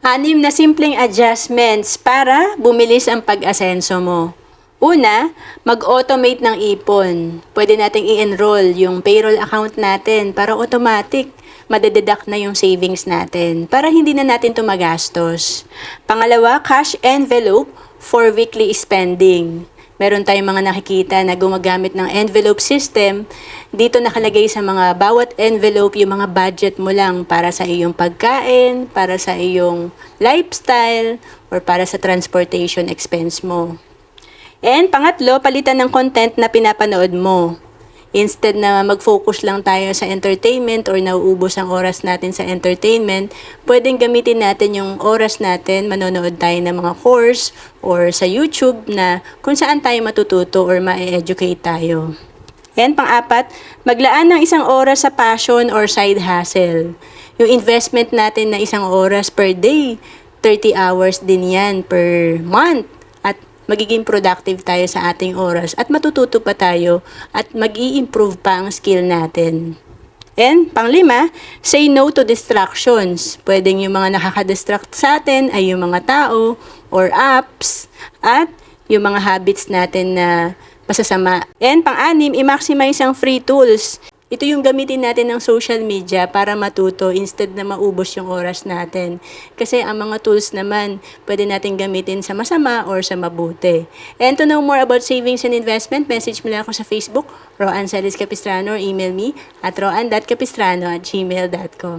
Anim na simpleng adjustments para bumilis ang pag-asenso mo. Una, mag-automate ng ipon. Pwede nating i-enroll yung payroll account natin para automatic madededuct na yung savings natin para hindi na natin ito magastos. Pangalawa, cash envelope for weekly spending. Meron tayong mga nakikita na gumagamit ng envelope system. Dito nakalagay sa mga bawat envelope yung mga budget mo lang para sa iyong pagkain, para sa iyong lifestyle, or para sa transportation expense mo. And pangatlo, palitan ng content na pinapanood mo. Instead na mag-focus lang tayo sa entertainment or nauubos ang oras natin sa entertainment, pwedeng gamitin natin yung oras natin, manonood tayo ng mga course or sa YouTube na kung saan tayo matututo or ma-educate tayo. And pang-apat, maglaan ng isang oras sa passion or side hustle. Yung investment natin na isang oras per day, 30 hours din yan per month. At magiging productive tayo sa ating oras at matututo pa tayo at mag-i-improve pa ang skill natin. And panglima, say no to distractions. Pwedeng yung mga nakaka-distract sa atin ay yung mga tao or apps at yung mga habits natin na masasama. And pang-anim, i-maximize ang free tools. Ito yung gamitin natin ng social media para matuto instead na maubos yung oras natin. Kasi ang mga tools naman, pwede natin gamitin sa masama or sa mabuti. And to know more about savings and investment, message mo lang ako sa Facebook, Roan Celis Capistrano, or email me at roan.capistrano@gmail.com.